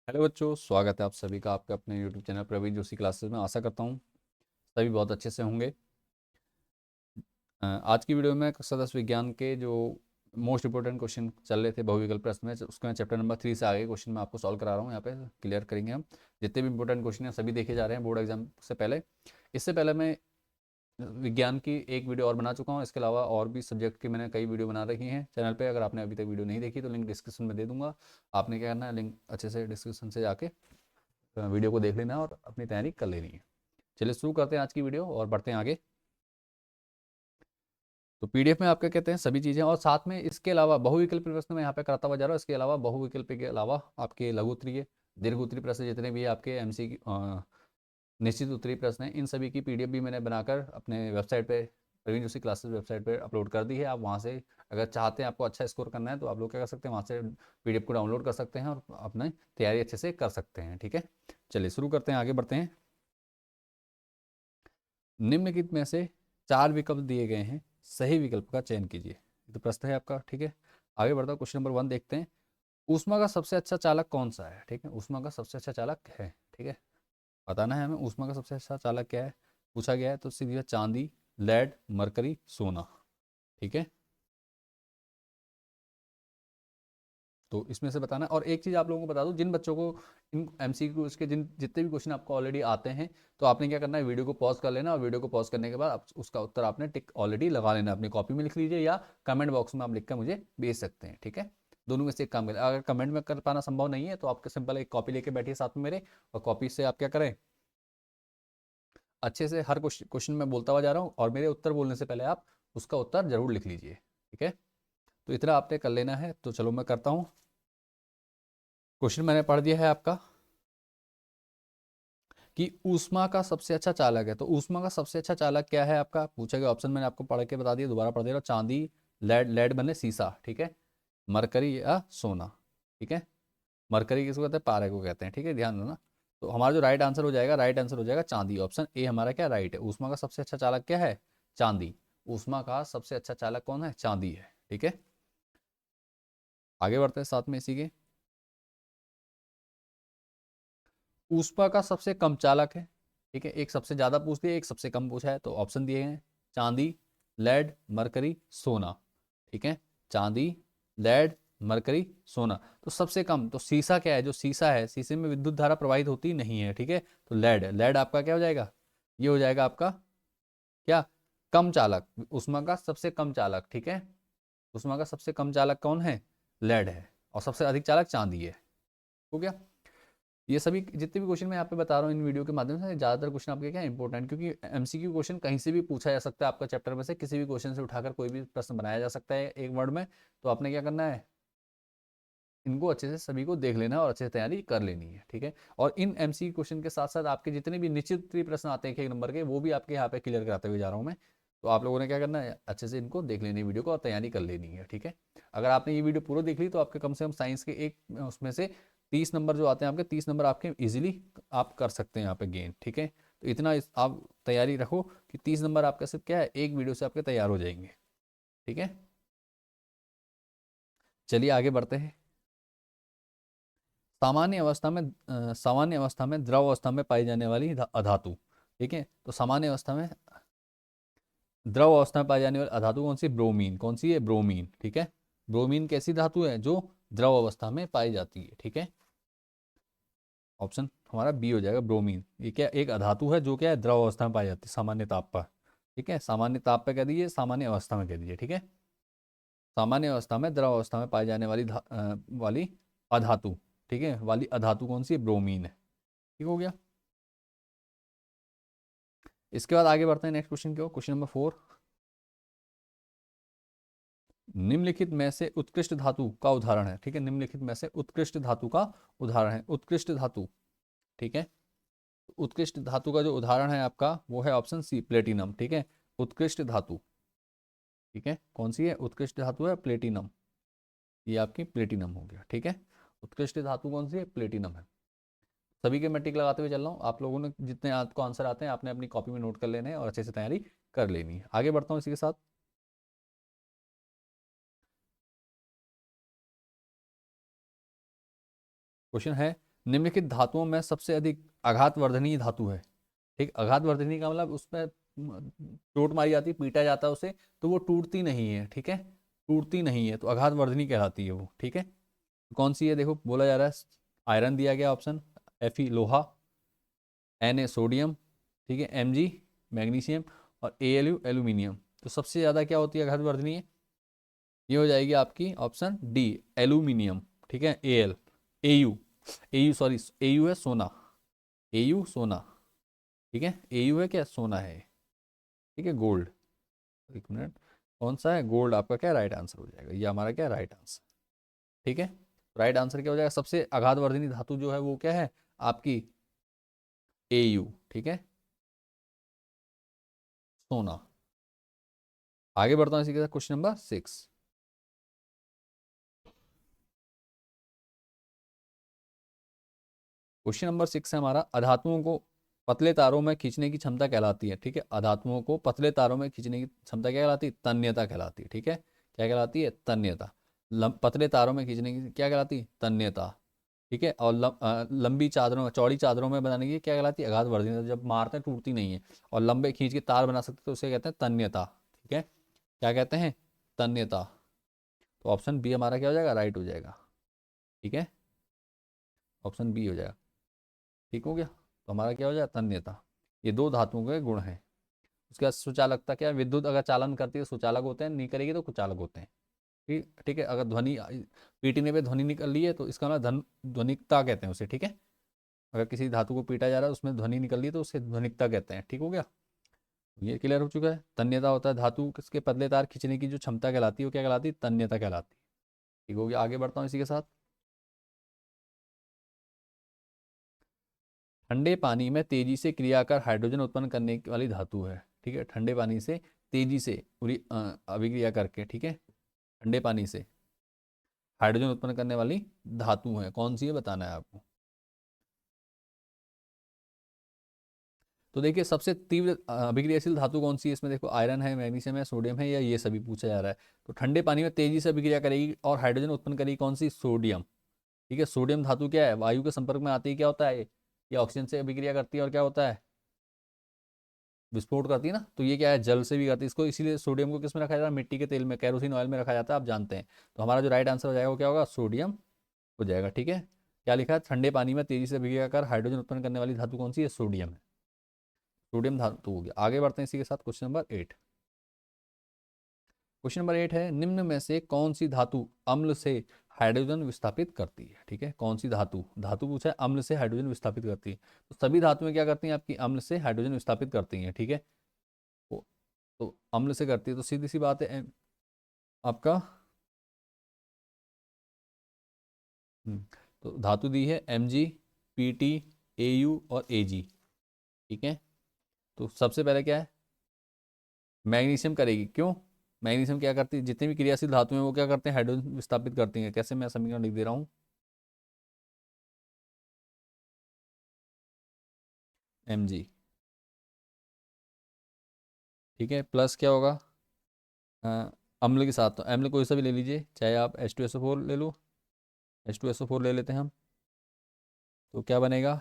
Hello बच्चों, स्वागत है आप सभी का आपके अपने YouTube channel Praveen Joshi classes में। आशा करता हूँ सभी बहुत अच्छे से होंगे। आज की वीडियो में कक्षा 10 विज्ञान के जो मोस्ट इंपॉर्टेंट क्वेश्चन चल रहे थे बहुविकल्प प्रश्न में, उसको मैं चैप्टर नंबर 3 से आगे क्वेश्चन मैं आपको सॉल्व करा रहा हूँ। यहाँ पे क्लियर करेंगे हम। जितने भी इंपॉर्टेंट क्वेश्चन हैं सभी देखे जा रहे हैं बोर्ड एग्जाम से पहले। इससे पहले मैं विज्ञान की एक वीडियो और बना चुका हूँ। इसके अलावा और भी सब्जेक्ट की मैंने कई वीडियो बना रखी हैं चैनल पे। अगर आपने अभी तक वीडियो नहीं देखी तो लिंक डिस्क्रिप्शन में दे दूंगा। आपने क्या करना है, लिंक अच्छे से डिस्क्रिप्शन से जाके वीडियो को देख लेना है और अपनी तैयारी कर लेनी है। चलिए शुरू करते हैं आज की वीडियो और बढ़ते हैं आगे। तो पीडीएफ में आपके कहते हैं सभी चीज़ें, और साथ में इसके अलावा बहुविकल्प प्रश्न में यहाँ पे कराता हुआ जा रहा हूँ। इसके अलावा बहुविकल्प के अलावा आपके लघु उत्तरीय दीर्घ उत्तरीय प्रश्न जितने भी आपके एमसी निश्चित उत्तरीय प्रश्न हैं, इन सभी की पीडीएफ भी मैंने बनाकर अपने वेबसाइट पे प्रवीण जोशी क्लासेस वेबसाइट पे अपलोड कर दी है। आप वहाँ से अगर चाहते हैं आपको अच्छा स्कोर करना है तो आप लोग क्या कर सकते हैं, वहाँ से पीडीएफ को डाउनलोड कर सकते हैं और अपनी तैयारी अच्छे से कर सकते हैं। ठीक है, चलिए शुरू करते हैं, आगे बढ़ते हैं। निम्नलिखित में से 4 विकल्प दिए गए हैं, सही विकल्प का चयन कीजिए। ये तो प्रश्न है आपका। ठीक है, आगे बढ़ता हूँ, क्वेश्चन नंबर 1 देखते हैं। ऊष्मा का सबसे अच्छा चालक कौन सा है? ठीक है, ऊष्मा का सबसे अच्छा चालक है। ठीक है, बताना है हमें ऊष्मा का सबसे अच्छा चालक क्या है, पूछा गया है। तो सीधी बात, चांदी, लेड, मरकरी, सोना। ठीक है, तो इसमें से बताना। और एक चीज़ आप लोगों को बता दूं, जिन बच्चों को इन एमसीक्यू के जितने भी क्वेश्चन आपको ऑलरेडी आते हैं, तो आपने क्या करना है, वीडियो को पॉज कर लेना और वीडियो को पॉज करने के बाद उसका उत्तर आपने टिक ऑलरेडी लगा लेना, अपनी कॉपी में लिख लीजिए या कमेंट बॉक्स में आप लिख कर मुझे भेज सकते हैं। ठीक है, दोनों में से एक काम करें। अगर कमेंट में कर पाना संभव नहीं है तो आपके सिंपल एक कॉपी लेके बैठिए साथ में मेरे, और कॉपी से आप क्या करें, अच्छे से हर क्वेश्चन में बोलता हुआ जा रहा हूँ और मेरे उत्तर बोलने से पहले आप उसका उत्तर जरूर लिख लीजिए। ठीक है, तो इतना आपने कर लेना है। तो चलो मैं करता हूँ। क्वेश्चन मैंने पढ़ दिया है आपका कि ऊष्मा का सबसे अच्छा चालक है। तो ऊष्मा का सबसे अच्छा चालक क्या है आपका, पूछा गया। ऑप्शन मैंने आपको पढ़ के बता दिया, दोबारा पढ़ दे रहा हूं। चांदी, लेड, लेड बने सीसा, ठीक है, मरकरी या सोना। ठीक है, मरकरी किसको कहते हैं, पारे को कहते हैं। ठीक है, ध्यान देना। तो हमारा जो राइट आंसर हो जाएगा, राइट आंसर हो जाएगा चांदी। ऑप्शन ए हमारा क्या राइट है। ऊष्मा का सबसे अच्छा चालक क्या है, चांदी। ऊष्मा का सबसे अच्छा चालक कौन है, चांदी है। ठीक है, आगे बढ़ते हैं साथ में इसी के। ऊष्मा का सबसे कम चालक है। ठीक है, एक सबसे ज्यादा पूछ दिया, एक सबसे कम पूछा है। तो ऑप्शन दिए हैं चांदी, लेड, मरकरी, सोना। ठीक है, चांदी, लेड, मरकरी, सोना। तो सबसे कम तो सीसा क्या है, जो सीसा है, शीशे में विद्युत धारा प्रवाहित होती नहीं है। ठीक है, तो लेड, लेड आपका क्या हो जाएगा, ये हो जाएगा आपका क्या, कम चालक, ऊष्मा का सबसे कम चालक। ठीक है, ऊष्मा का सबसे कम चालक कौन है, लेड है, और सबसे अधिक चालक चांदी है। हो गया। ये सभी जितने भी क्वेश्चन मैं यहाँ पे बता रहा हूँ इन वीडियो के माध्यम से, ज़्यादातर क्वेश्चन आपके क्या इंपॉर्टेंट, क्योंकि एमसीक्यू क्वेश्चन कहीं से भी पूछा जा सकता है। आपका चैप्टर में से किसी भी क्वेश्चन से उठाकर कोई भी प्रश्न बनाया जा सकता है एक वर्ड में। तो आपने क्या करना है, इनको अच्छे से सभी को देख लेना है और अच्छे से तैयारी कर लेनी है। ठीक है, और इन एमसीक्यू क्वेश्चन के साथ साथ आपके जितने भी निश्चित प्रश्न आते हैं एक नंबर के, वो भी आपके यहाँ पे क्लियर कराते हुए जा रहा हूँ मैं। तो आप लोगों ने क्या करना है, अच्छे से इनको देख लेनी है वीडियो को और तैयारी कर लेनी है। ठीक है, अगर आपने ये वीडियो पूरा देख ली तो आपके कम से कम साइंस के एक उसमें से 30 नंबर जो आते हैं आपके, 30 नंबर आपके इजीली आप कर सकते हैं यहाँ पे गेन। ठीक है, तो इतना आप तैयारी रखो कि 30 नंबर आपका सिर्फ क्या है, एक वीडियो से आपके तैयार हो जाएंगे। ठीक है, चलिए आगे बढ़ते हैं। सामान्य अवस्था में द्रव अवस्था में पाई जाने वाली अधातु। ठीक है, तो सामान्य अवस्था में द्रव अवस्था में पाई जाने वाली अधातु कौन सी, ब्रोमीन। कौन सी है, ब्रोमीन। ठीक है, ब्रोमीन कैसी धातु है, जो द्रव अवस्था में पाई जाती है। ठीक है, ऑप्शन हमारा बी हो जाएगा, ब्रोमीन। ये क्या, एक अधातु है जो क्या है, द्रव अवस्था में पाई जाती है सामान्य ताप पर। ठीक है, सामान्य ताप पे कह दीजिए, सामान्य अवस्था में कह दीजिए। ठीक है, सामान्य अवस्था में द्रव अवस्था में पाई जाने वाली अधातु। ठीक है, वाली अधातु कौन सी है, ब्रोमीन है। ठीक हो गया। इसके बाद आगे बढ़ते हैं नेक्स्ट क्वेश्चन की ओर। क्वेश्चन नंबर 4, निम्नलिखित में से उत्कृष्ट धातु का उदाहरण है। ठीक है, निम्नलिखित में से उत्कृष्ट धातु का उदाहरण है, उत्कृष्ट धातु। ठीक है, उत्कृष्ट धातु का जो उदाहरण है आपका वो है ऑप्शन सी, प्लेटिनम। ठीक है, उत्कृष्ट धातु। ठीक है, कौन सी है, उत्कृष्ट धातु है प्लेटिनम। ये आपकी प्लेटिनम हो गया। ठीक है, उत्कृष्ट धातु कौन सी है, प्लेटिनम है। सभी के मैं टिक लगाते हुए चल रहा हूँ। आप लोगों ने जितने आपको आंसर आते हैं आपने अपनी कॉपी में नोट कर लेने हैं और अच्छे से तैयारी कर लेनी है। आगे बढ़ता हूँ इसी के साथ। क्वेश्चन है, निम्नलिखित धातुओं में सबसे अधिक आघातवर्धनीय धातु है। ठीक, आघातवर्धनीय का मतलब उसमें चोट मारी जाती है, पीटा जाता है उसे, तो वो टूटती नहीं है। ठीक है, टूटती नहीं है तो आघातवर्धनी कहलाती है वो। ठीक है, कौन सी है देखो, बोला जा रहा है आयरन दिया गया ऑप्शन, Fe लोहा, Na सोडियम, ठीक है, Mg मैग्नीशियम और Alu एल्यूमिनियम। तो सबसे ज़्यादा क्या होती है आघातवर्धनीय, ये हो जाएगी आपकी ऑप्शन डी, एल्यूमिनियम। ठीक है, Au सॉरी, Au है सोना, Au सोना। ठीक है, Au है क्या, सोना है। ठीक है, गोल्ड, एक मिनट, कौन सा है, गोल्ड आपका क्या राइट आंसर हो जाएगा, ये हमारा क्या राइट आंसर। ठीक है, राइट आंसर क्या हो जाएगा, सबसे आघातवर्धनी धातु जो है वो क्या है आपकी Au। ठीक है, सोना। आगे बढ़ता हूँ इसी के साथ, क्वेश्चन नंबर 6। क्वेश्चन नंबर 6 है हमारा, अधातुओं को पतले तारों में खींचने की क्षमता कहलाती है। ठीक है, अधातुओं को पतले तारों में खींचने की क्षमता क्या कहलाती है, तन्यता कहलाती है। ठीक है, क्या कहलाती है, तन्यता। पतले तारों में खींचने की क्या कहलाती है, तन्यता। ठीक है, और लंबी चादरों में, चौड़ी चादरों में बनाने की क्या कहलाती है, आघातवर्धनीयता। जब मारते हैं टूटती नहीं है, और लंबे खींच के तार बना सकते हैं तो उसे कहते हैं तन्यता। ठीक है, क्या कहते हैं, तन्यता। तो ऑप्शन बी हमारा क्या हो जाएगा, राइट हो जाएगा। ठीक है, ऑप्शन बी हो जाएगा। ठीक हो गया, तो हमारा क्या हो जाएगा, तन्यता। ये दो धातुओं के गुण हैं। उसके बाद सुचालकता, क्या है, विद्युत अगर चालन करती है तो सुचालक होते हैं, नहीं करेगी तो कुचालक होते हैं। ठीक, ठीक है, अगर ध्वनि पीटने पे ध्वनि निकल रही है तो इसका मतलब ध्वनिकता कहते हैं उसे। ठीक है, अगर किसी धातु को पीटा जा रहा है उसमें ध्वनि निकल रही है तो उसे ध्वनिकता कहते हैं। ठीक हो गया, ये क्लियर हो चुका है। तन्यता होता है धातु के पतले तार खींचने की जो क्षमता कहलाती है वो क्या कहलाती है, तन्यता कहलाती है। ठीक हो गया, आगे बढ़ता हूँ इसी के साथ। ठंडे पानी में तेजी से क्रिया कर हाइड्रोजन उत्पन्न करने वाली धातु है। ठीक है, ठंडे पानी से तेजी से पूरी अभिक्रिया करके, ठीक है, ठंडे पानी से हाइड्रोजन उत्पन्न करने वाली धातु है, कौन सी है बताना है आपको। तो देखिए सबसे तीव्र अभिक्रियाशील धातु कौन सी है इसमें, देखो आयरन है, मैग्नीशियम है, सोडियम है, या ये सभी पूछा जा रहा है। तो ठंडे पानी में तेजी से अभिक्रिया करेगी और हाइड्रोजन उत्पन्न करेगी कौन सी, सोडियम। ठीक है, सोडियम धातु क्या है, वायु के संपर्क में आते ही क्या होता है, ये ऑक्सीजन से अभिक्रिया करती है और क्या होता है, विस्फोट करती है ना। तो ये क्या है, जल से भी करती है इसको, इसीलिए सोडियम को किस में रखा जाता है, मिट्टी के तेल में, कैरोसिन ऑयल में रखा जाता है, आप जानते हैं। तो हमारा जो राइट आंसर हो जाएगा वो क्या होगा, सोडियम हो जाएगा। ठीक है, क्या लिखा है, ठंडे पानी में तेजी से अभिक्रिया कर हाइड्रोजन उत्पन्न करने वाली धातु कौन सी है, सोडियम है। सोडियम धातु हो गया। आगे बढ़ते हैं इसी के साथ, क्वेश्चन नंबर 8। क्वेश्चन नंबर 8 है, निम्न में से कौन सी धातु अम्ल से हाइड्रोजन विस्थापित करती है। ठीक है, कौन सी धातु, धातु पूछा है अम्ल से हाइड्रोजन विस्थापित करती है। तो सभी धातुएं क्या करती हैं आपकी, अम्ल से हाइड्रोजन विस्थापित करती हैं। ठीक है, तो अम्ल से करती है तो सीधी सी बात है आपका, हम्म, तो धातु दी है Mg, Pt, Au और Ag। ठीक है, तो सबसे पहले क्या है, मैग्नीशियम करेगी, क्यों, मैग्नीशियम क्या करती है, जितनी भी क्रियाशील धातु हैं वो क्या करते हैं, हाइड्रोजन विस्थापित करती हैं। कैसे, मैं समीकरण लिख दे रहा हूँ, Mg, ठीक है, प्लस क्या होगा, अम्ल के साथ, तो अम्ल कोई सा भी ले लीजिए, चाहे आप H2SO4 ले लो, H2SO4 ले लेते हैं हम, तो क्या बनेगा,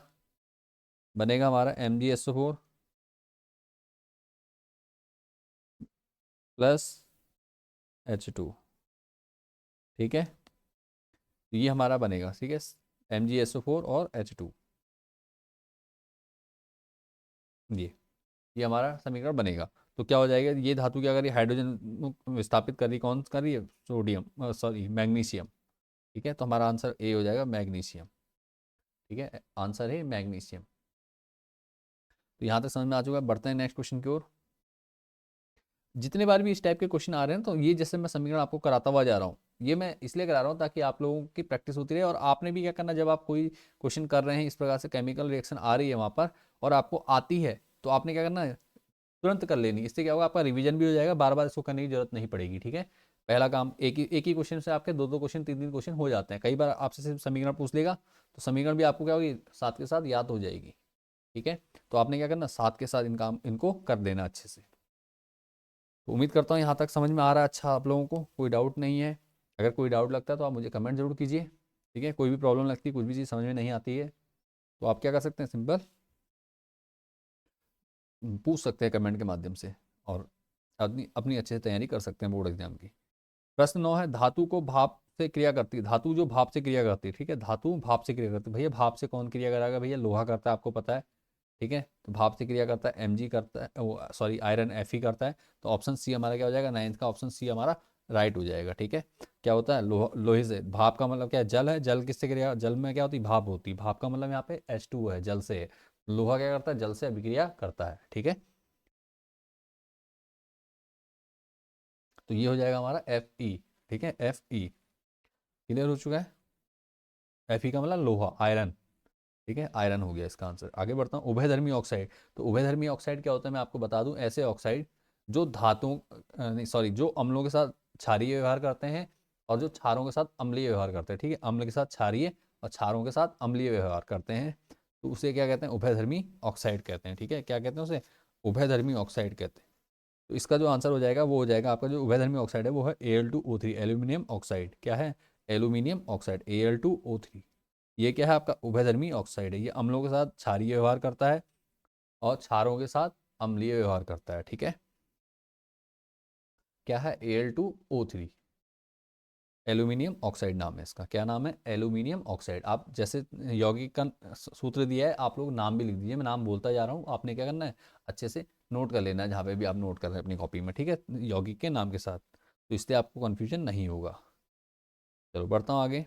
बनेगा हमारा MgSO4 प्लस H2। ठीक है, तो ये हमारा बनेगा, ठीक है, MgSO4 और H2, ये हमारा समीकरण बनेगा। तो क्या हो जाएगा, ये धातु क्या कर रही है, हाइड्रोजन विस्थापित कर रही है, कौन कर रही है, सोडियम सॉरी मैग्नीशियम। ठीक है, तो हमारा आंसर ए हो जाएगा, मैग्नीशियम। ठीक है, आंसर है मैग्नीशियम। तो यहाँ तक समझ में आ चुका है, बढ़ते हैं नेक्स्ट क्वेश्चन की ओर। जितने बार भी इस टाइप के क्वेश्चन आ रहे हैं तो ये जैसे मैं समीकरण आपको कराता हुआ जा रहा हूँ, ये मैं इसलिए करा रहा हूँ ताकि आप लोगों की प्रैक्टिस होती रहे। और आपने भी क्या करना, जब आप कोई क्वेश्चन कर रहे हैं इस प्रकार से केमिकल रिएक्शन आ रही है वहाँ पर और आपको आती है, तो आपने क्या करना है, तुरंत कर लेनी। इससे क्या होगा, आपका रिवीजन भी हो जाएगा, बार बार इसको करने की जरूरत नहीं पड़ेगी। ठीक है, पहला काम, एक ही क्वेश्चन से आपके दो दो क्वेश्चन, तीन तीन क्वेश्चन हो जाते हैं। कई बार आपसे सिर्फ समीकरण पूछ लेगा तो समीकरण भी आपको क्या होगी, साथ के साथ याद हो जाएगी। ठीक है, तो आपने क्या करना, साथ के साथ इनको कर देना अच्छे से। तो उम्मीद करता हूँ यहाँ तक समझ में आ रहा है अच्छा आप लोगों को, कोई डाउट नहीं है। अगर कोई डाउट लगता है तो आप मुझे कमेंट जरूर कीजिए। ठीक है, कोई भी प्रॉब्लम लगती है, कुछ भी चीज़ समझ में नहीं आती है, तो आप क्या कर सकते हैं, सिंपल पूछ सकते हैं कमेंट के माध्यम से, और अपनी अपनी अच्छे से तैयारी कर सकते हैं बोर्ड एग्जाम की। प्रश्न 9 है, धातु को भाप से क्रिया करती है। धातु जो भाप से क्रिया करती है, ठीक है, धातु भाप से क्रिया करती है। भैया भाप से कौन क्रिया कराएगा, भैया लोहा करता है, आपको पता है, ठीक है, तो भाप से क्रिया करता है Mg करता है, वो सॉरी आयरन Fe करता है। तो ऑप्शन सी हमारा क्या हो जाएगा, 9th का ऑप्शन सी हमारा राइट हो जाएगा। ठीक है, क्या होता है, लोहे से, भाप का मतलब क्या है, जल है, जल किससे क्रिया, जल में क्या होती है, भाप होती है, भाप का मतलब यहाँ पे H2 है, जल से है। लोहा क्या करता है, जल से अभिक्रिया करता है। ठीक है, तो ये हो जाएगा हमारा Fe। ठीक है, Fe क्लियर हो चुका है। Fe का मतलब लोहा, आयरन। ठीक है, आयरन हो गया इसका आंसर। आगे बढ़ता हूँ, उभयधर्मी ऑक्साइड। तो उभयधर्मी ऑक्साइड क्या होता है, मैं आपको बता दूं, ऐसे ऑक्साइड जो धातुओं नहीं सॉरी जो अम्लों के साथ क्षारीय व्यवहार करते हैं, और जो क्षारों के साथ अम्लीय व्यवहार करते हैं। ठीक है, अम्ल के साथ क्षारीय और क्षारों के साथ अम्लीय व्यवहार करते हैं, तो उसे क्या कहते हैं, उभयधर्मी ऑक्साइड कहते हैं। ठीक है, क्या कहते हैं उसे, उभयधर्मी ऑक्साइड कहते हैं। तो इसका जो आंसर हो जाएगा वो हो जाएगा आपका, जो उभयधर्मी ऑक्साइड है वो है Al2O3, एल्यूमिनियम ऑक्साइड। क्या है, एल्यूमिनियम ऑक्साइड, Al2O3। ये क्या है आपका, उभयधर्मी ऑक्साइड है। ये अम्लों के साथ क्षारीय व्यवहार करता है और क्षारों के साथ अम्लीय व्यवहार करता है। ठीक है, क्या है, Al2O3, एल्यूमिनियम ऑक्साइड नाम है इसका। क्या नाम है, एल्यूमिनियम ऑक्साइड। आप जैसे यौगिक का सूत्र दिया है, आप लोग नाम भी लिख दीजिए, मैं नाम बोलता जा रहा हूँ, आपने क्या करना है, अच्छे से नोट कर लेना है, जहाँ पे भी आप नोट कर रहे हैं अपनी कॉपी में। ठीक है, यौगिक के नाम के साथ, तो इससे आपको कन्फ्यूजन नहीं होगा। चलो बढ़ता हूँ आगे।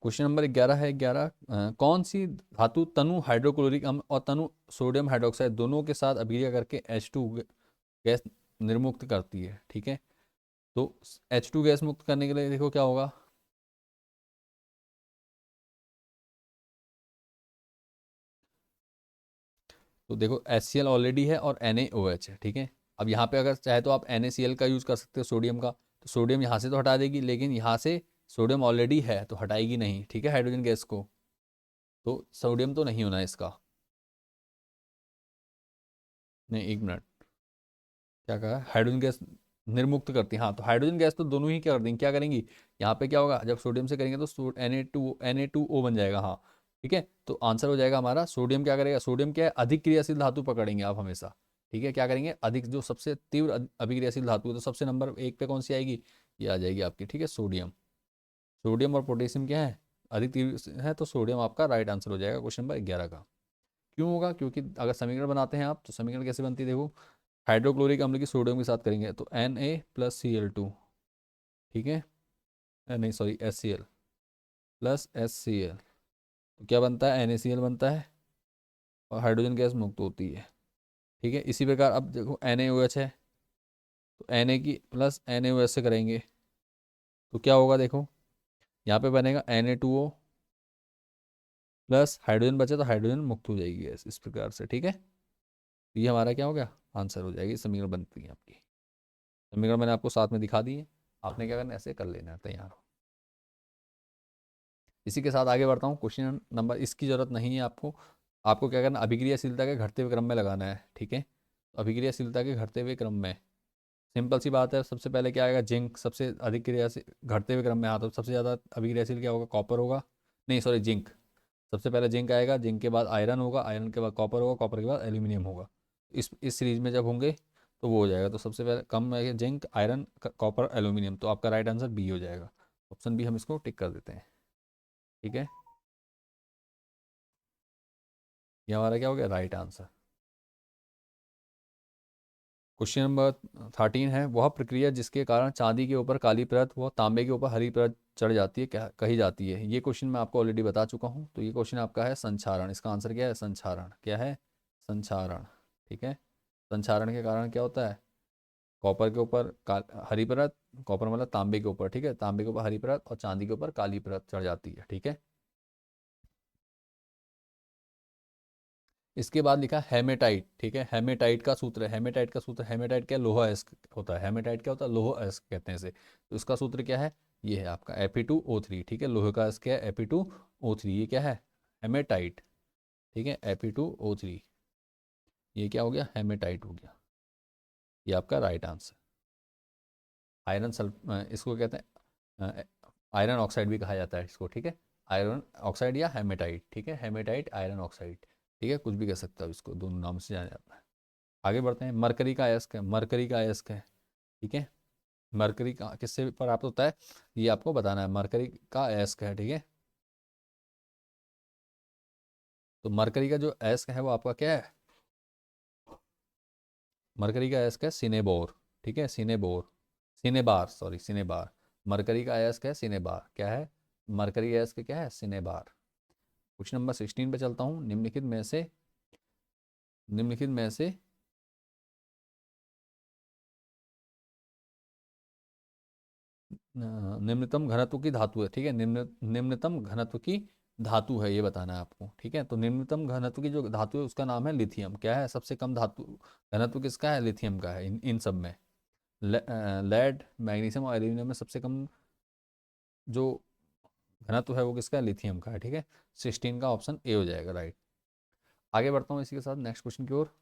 क्वेश्चन नंबर 11 है, 11, कौन सी धातु तनु हाइड्रोक्लोरिक अम्ल और तनु सोडियम हाइड्रोक्साइड दोनों के साथ अभिक्रिया करके H2 गैस निर्मुक्त करती है। ठीक है, तो H2 गैस मुक्त करने के लिए देखो क्या होगा, तो देखो HCl ऑलरेडी है और NaOH है। ठीक है, अब यहाँ पे अगर चाहे तो आप NaCl का यूज़ कर सकते हो, सोडियम का, तो सोडियम यहाँ से तो हटा देगी, लेकिन यहाँ से सोडियम ऑलरेडी है तो हटाएगी नहीं। ठीक है, हाइड्रोजन गैस को, तो सोडियम तो नहीं होना है इसका। नहीं, एक मिनट, क्या कहा, हाइड्रोजन गैस निर्मुक्त करती है, हाँ, तो हाइड्रोजन गैस तो दोनों ही क्या कर देंगी, क्या करेंगी, यहाँ पे क्या होगा, जब सोडियम से करेंगे तो Na2O बन जाएगा, हाँ। ठीक है, तो आंसर हो जाएगा हमारा, सोडियम क्या करेगा, सोडियम क्या है, अधिक क्रियाशील धातु पकड़ेंगे आप हमेशा। ठीक है, क्या करेंगे, अधिक, जो सबसे तीव्र अभिक्रियाशील धातु है, तो सबसे नंबर एक पे कौन सी आएगी, ये आ जाएगी आपकी। ठीक है, सोडियम। सोडियम और पोटेशियम क्या है, अधिक तीव्र है, तो सोडियम आपका राइट आंसर हो जाएगा क्वेश्चन नंबर 11 का। क्यों होगा, क्योंकि अगर समीकरण बनाते हैं आप, तो समीकरण कैसे बनती है, देखो, हाइड्रोक्लोरिक अम्ल की सोडियम के साथ करेंगे तो Na+Cl2। ठीक है, नहीं सॉरी HCl+HCl, तो क्या बनता है, NaCl बनता है, और हाइड्रोजन गैस मुक्त होती है। ठीक है, इसी प्रकार अब देखो NaOH है, तो Na की प्लस NaOH से करेंगे तो क्या होगा, देखो यहाँ पे बनेगा Na2O प्लस हाइड्रोजन बचे, तो हाइड्रोजन मुक्त हो जाएगी गैस, इस प्रकार से। ठीक है, तो ये हमारा क्या हो गया, आंसर हो जाएगी, समीकरण बनती है आपकी। समीकरण मैंने आपको साथ में दिखा दी है, आपने क्या करना है, ऐसे कर लेना है, तैयार हो। इसी के साथ आगे बढ़ता हूँ, क्वेश्चन नंबर, इसकी जरूरत नहीं है आपको, आपको क्या करना, अभिक्रियाशीलता के घटते हुए क्रम में लगाना है। ठीक है, तो अभिक्रियाशीलता के घटते हुए क्रम में, सिंपल सी बात है, सबसे पहले क्या आएगा, जिंक सबसे अधिक क्रियाशील, घटते हुए क्रम में, हाँ, तो सबसे ज़्यादा अभिक्रियाशील क्या होगा, कॉपर होगा, नहीं सॉरी जिंक, सबसे पहले जिंक आएगा, जिंक के बाद आयरन होगा, आयरन के बाद कॉपर होगा, कॉपर के बाद एल्यूमिनियम होगा। इस सीरीज में जब होंगे तो वो हो जाएगा, तो सबसे पहले कम है जिंक, आयरन, कॉपर, एल्यूमिनियम, तो आपका राइट आंसर बी हो जाएगा। ऑप्शन बी हम इसको टिक कर देते हैं। ठीक है, ये हमारा क्या हो गया, राइट आंसर। क्वेश्चन नंबर 13 है, वह प्रक्रिया जिसके कारण चांदी के ऊपर काली परत व तांबे के ऊपर हरी परत चढ़ जाती है, क्या कही जाती है। ये क्वेश्चन मैं आपको ऑलरेडी बता चुका हूँ, तो ये क्वेश्चन आपका है संक्षारण। इसका आंसर क्या है, संक्षारण। क्या है, संक्षारण। ठीक है, संक्षारण के कारण क्या होता है, कॉपर के ऊपर हरी परत, कॉपर मतलब तांबे के ऊपर, ठीक है, तांबे के ऊपर हरी परत और चांदी के ऊपर काली परत चढ़ जाती है। ठीक है, इसके बाद लिखा हेमेटाइट। ठीक है, हेमेटाइट का सूत्र है, हेमेटाइट का सूत्र, हेमेटाइट क्या, लोहा एस्क होता है, हेमेटाइट क्या होता है, लोहा एस्क कहते हैं इसे। तो इसका सूत्र क्या है, ये है आपका Fe2O3। ठीक है, लोहे का एस्क क्या है, Fe2O3, ये क्या है, हेमेटाइट। ठीक है, Fe2O3, ये क्या हो गया, हेमेटाइट हो गया, ये आपका राइट आंसर। आयरन इसको कहते हैं आयरन ऑक्साइड भी कहा जाता है इसको, ठीक है, आयरन ऑक्साइड या हेमेटाइट, ठीक है, हेमेटाइट आयरन ऑक्साइड, ठीक है, कुछ भी कह सकते हो इसको, दोनों नाम से जाना जाता है। आगे बढ़ते हैं, मरकरी का अयस्क है, मरकरी का अयस्क है, ठीक है, मरकरी का किससे प्राप्त होता है ये आपको बताना है, मरकरी का अयस्क है, ठीक है। तो मरकरी का जो अयस्क है वो आपका क्या है, मरकरी का अयस्क है सिनेबोर, ठीक है, सिनेबोर, सिनेबार, सॉरी सिनेबार, मरकरी का अयस्क है सिनेबार, क्या है, मरकरी अयस्क क्या है, सिनेबार। क्वेश्चन नंबर 16 पे चलता हूँ, निम्नलिखित में से निम्नतम घनत्व की धातु है, ठीक है, निम्नतम घनत्व की धातु है ये बताना है आपको, ठीक है। तो निम्नतम घनत्व की जो धातु है उसका नाम है लिथियम, क्या है, सबसे कम धातु घनत्व किसका है, लिथियम का है, इन सब में लेड, मैग्नीशियम और एल्यूमिनियम में सबसे कम जो घनत्व है वो किसका है, लिथियम का है, ठीक है। 16 का ऑप्शन ए हो जाएगा, राइट। आगे बढ़ता हूँ इसी के साथ नेक्स्ट क्वेश्चन की ओर।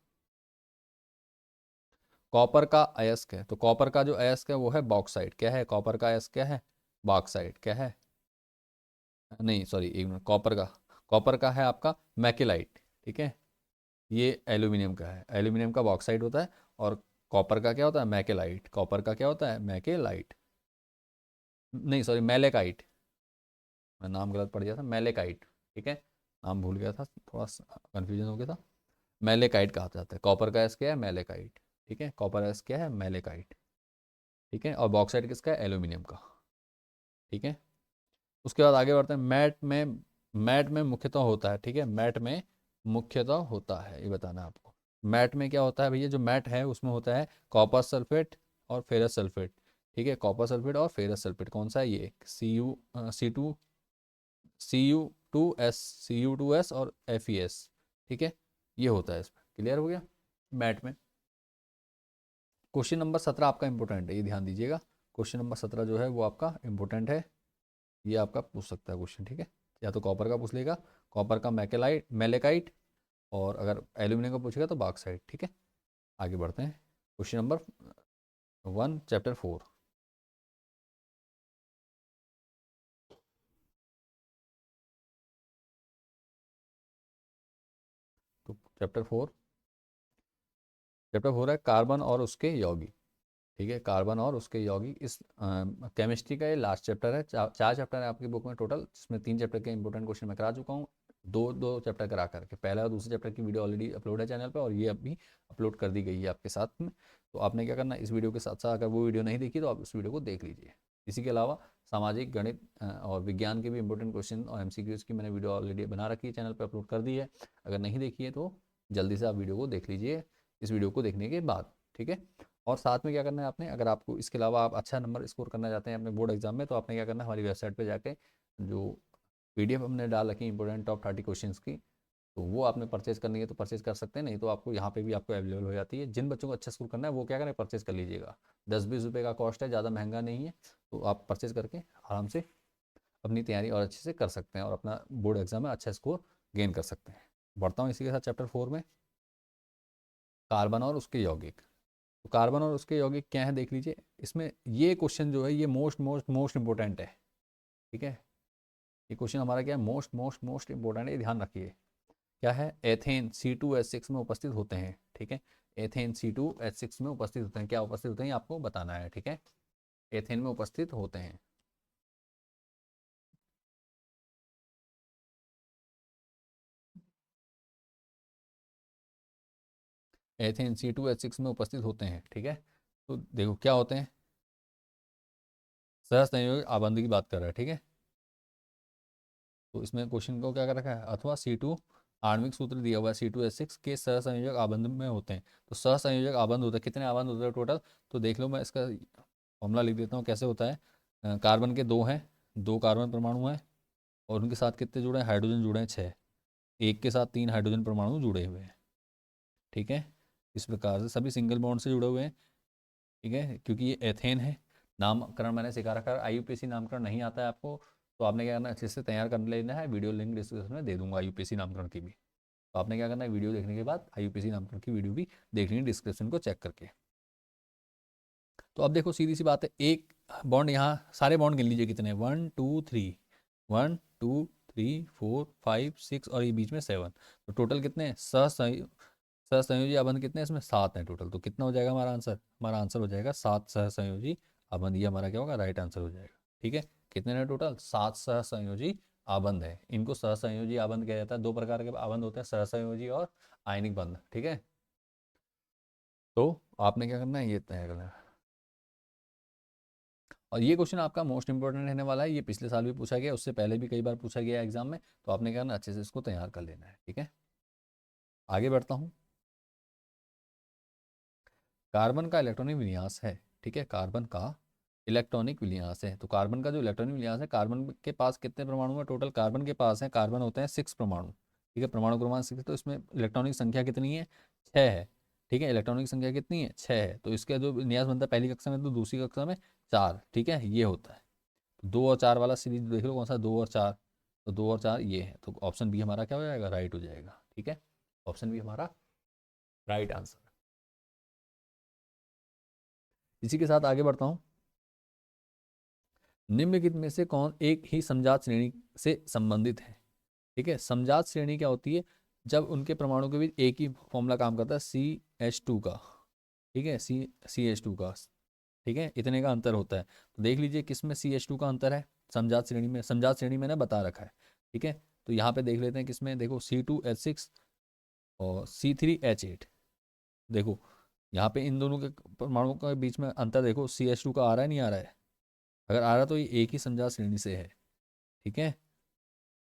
कॉपर का अयस्क है, तो कॉपर का जो अयस्क है वो है बॉक्साइट, क्या है, कॉपर का अयस्क क्या है, बॉक्साइट, क्या है, नहीं सॉरी एक मिनट, कॉपर का है आपका मैकेलाइट, ठीक है, ये एल्यूमिनियम का है, एल्यूमिनियम का बॉक्साइट होता है, और कॉपर का क्या होता है, मैकेलाइट, कॉपर का क्या होता है, मैकेलाइट, नहीं सॉरी मैलेकाइट, मैं नाम गलत पढ़ गया था, मैलेकाइट, ठीक है, नाम भूल गया था, थोड़ा सा कन्फ्यूजन हो गया था। मैलेकाइट कहा जाता है, कॉपर का एस क्या है, मैलेकाइट, ठीक है, कॉपर एस क्या है, मैलेकाइट, ठीक है, और बॉक्साइट किसका है, एल्यूमिनियम का, ठीक है। उसके बाद आगे बढ़ते हैं, मैट में मुख्यतः होता है, ठीक है, मैट में मुख्यतः होता है ये बताना है आपको। मैट में क्या होता है भैया, जो मैट है उसमें होता है कॉपर सल्फेट और फेरस सल्फेट, ठीक है, कॉपर सल्फेट और फेरस सल्फेट, कौन सा है ये, Cu2S और FeS, ठीक है, ये होता है इसमें, क्लियर हो गया मैट में। क्वेश्चन नंबर 17 आपका इंपॉर्टेंट है, ये ध्यान दीजिएगा, क्वेश्चन नंबर 17 जो है वो आपका इंपॉर्टेंट है, ये आपका पूछ सकता है क्वेश्चन, ठीक है, या तो कॉपर का पूछ लेगा, कॉपर का मैलेकाइट, और अगर एल्यूमिनियम का पूछेगा तो बॉक्साइट, ठीक है। आगे बढ़ते हैं, क्वेश्चन नंबर 1 चैप्टर 4। तो चैप्टर 4 है कार्बन और उसके यौगिक, ठीक है, कार्बन और उसके यौगिक, इस केमिस्ट्री का ये लास्ट चैप्टर है, चार चैप्टर है आपकी बुक में टोटल, जिसमें 3 चैप्टर के इंपॉर्टेंट क्वेश्चन मैं करा चुका हूँ, दो दो चैप्टर करा करके, पहला और दूसरे चैप्टर की वीडियो ऑलरेडी अपलोड है चैनल पर, और ये अभी अपलोड कर दी गई है आपके साथ में। तो आपने क्या करना है, इस वीडियो के साथ साथ अगर वो वीडियो नहीं देखी तो आप उस वीडियो को देख लीजिए। इसी के अलावा सामाजिक, गणित और विज्ञान के भी इंपॉर्टेंट क्वेश्चन और MCQs की मैंने वीडियो ऑलरेडी बना रखी है, चैनल पर अपलोड कर दी है, अगर नहीं देखी है तो जल्दी से आप वीडियो को देख लीजिए इस वीडियो को देखने के बाद, ठीक है। और साथ में क्या करना है आपने, अगर आपको इसके अलावा आप अच्छा नंबर स्कोर करना चाहते हैं अपने बोर्ड एग्जाम में, तो आपने क्या करना है, हमारी वेबसाइट पे जाके जो PDF हमने डाल रखी है इंपॉर्टेंट टॉप 30 क्वेश्चंस की, तो वो आपने परचेज करनी है तो परचेज कर सकते हैं, नहीं तो आपको यहाँ पे भी आपको अवेलेबल हो जाती है। जिन बच्चों को अच्छा स्कोर करना है वो क्या करें, परचेज कर लीजिएगा, 10-20 रुपये का कॉस्ट है, ज़्यादा महंगा नहीं है, तो आप परचेज करके आराम से अपनी तैयारी और अच्छे से कर सकते हैं और अपना बोर्ड एग्जाम में अच्छा स्कोर गेन कर सकते हैं। बढ़ता हूँ इसी के साथ चैप्टर 4 में, कार्बन और उसके यौगिक। तो कार्बन और उसके यौगिक क्या है देख लीजिए, इसमें ये क्वेश्चन जो है ये मोस्ट मोस्ट मोस्ट इंपॉर्टेंट है, ठीक है, ये क्वेश्चन हमारा क्या है, मोस्ट मोस्ट मोस्ट इंपॉर्टेंट है, ध्यान रखिए। क्या है, एथेन C2H6 में उपस्थित होते हैं, ठीक है, एथेन C2H6 में उपस्थित होते हैं, क्या उपस्थित होते हैं ये आपको बताना है, ठीक है, एथेन में उपस्थित होते हैं। एथेन C2H6 में उपस्थित होते हैं, ठीक है। तो देखो क्या होते हैं, सह संयोजक आबंध की बात कर रहा है, ठीक है। तो इसमें क्वेश्चन को क्या कर रखा है, अथवा C2 आणविक सूत्र दिया हुआ है, C2H6 के सहसंयोजक आबंध में होते हैं। तो सहसंयोजक आबंध होता है, कितने आबंध होते हैं टोटल, तो देख लो, मैं इसका फॉर्मूला लिख देता हूँ कैसे होता है। कार्बन के 2 हैं, 2 कार्बन परमाणु हैं, और उनके साथ कितने जुड़े हैं, हाइड्रोजन जुड़े हैं 6, एक के साथ 3 हाइड्रोजन परमाणु जुड़े हुए हैं, ठीक है। इस प्रकार से सभी सिंगल बॉन्ड से जुड़े हुए हैं, ठीक है, क्योंकि ये एथेन है। नामकरण मैंने सिखा रखा है, IUPAC नामकरण नहीं आता है आपको, तो आपने क्या करना है, अच्छे से तैयार कर लेना है, वीडियो लिंक डिस्क्रिप्शन में दे दूंगा IUPAC नामकरण की भी। तो आपने क्या करना है, वीडियो देखने के बाद IUPAC नामकरण की वीडियो भी देख लेनी, डिस्क्रिप्शन को चेक करके। तो अब देखो सीधी सी बात है, एक बॉन्ड यहाँ सारे बॉन्ड गिन लीजिए कितने, 1 2 3, 1 2 3 4 5 6 और ये बीच में 7, तो टोटल कितने हैं? सहसंयोजी अबंध कितने हैं इसमें? 7 हैं टोटल। तो कितना हो जाएगा हमारा आंसर? हमारा आंसर हो जाएगा 7 सहसंयोजी अबंध। ये हमारा क्या होगा? राइट आंसर हो जाएगा। ठीक है, कितने हैं टोटल? 7 सहसंयोजी आबंध है। इनको सहसंयोजी आबंध कहा जाता है। दो प्रकार के आबंध होते हैं, सहसंयोजी और आयनिक बंध। ठीक है, तो आपने क्या करना है, ये तय करना है। और ये क्वेश्चन आपका मोस्ट इंपॉर्टेंट रहने वाला है। ये पिछले साल भी पूछा गया, उससे पहले भी कई बार पूछा गया एग्जाम में, तो आपने क्या करना, अच्छे से इसको तैयार कर लेना है। ठीक है, आगे बढ़ता हूँ। कार्बन का इलेक्ट्रॉनिक विन्यास है। ठीक है, कार्बन का इलेक्ट्रॉनिक विन्यास है। तो कार्बन का जो इलेक्ट्रॉनिक विन्यास है, कार्बन के पास कितने परमाणु है टोटल? कार्बन के पास है, कार्बन होते हैं 6 परमाणु। ठीक है, परमाणु क्रमांक 6, तो इसमें इलेक्ट्रॉनिक संख्या कितनी है? 6 है। ठीक है, इलेक्ट्रॉनिक संख्या कितनी है? 6 है। तो इसका जो विन्यास बनता है पहली कक्षा में, तो दूसरी कक्षा में 4। ठीक है, ये होता है। 2 और 4 वाला सीरीज देख लो कौन सा, 2 और 4। तो 2 और 4 ये है, तो ऑप्शन बी हमारा क्या हो जाएगा? राइट हो जाएगा। ठीक है, ऑप्शन बी हमारा राइट आंसर। इसी के साथ आगे बढ़ता हूँ। निम्नलिखित में से कौन एक ही समजात श्रेणी से संबंधित है? ठीक है, समजात श्रेणी क्या होती है? जब उनके परमाणु के बीच एक ही फॉर्मूला काम करता है, CH2 का। ठीक है, CH2 का। ठीक है, इतने का अंतर होता है। तो देख लीजिए किस में CH2 का अंतर है, समजात श्रेणी में। समजात श्रेणी मैंने बता रखा है। ठीक है, तो यहाँ पे देख लेते हैं किसमें। देखो C2H6 और C3H8। देखो यहाँ पे इन दोनों के परमाणुओं के बीच में अंतर देखो, CH2 का आ रहा है, नहीं आ रहा है? अगर आ रहा तो ये एक ही समजात श्रेणी से है। ठीक है,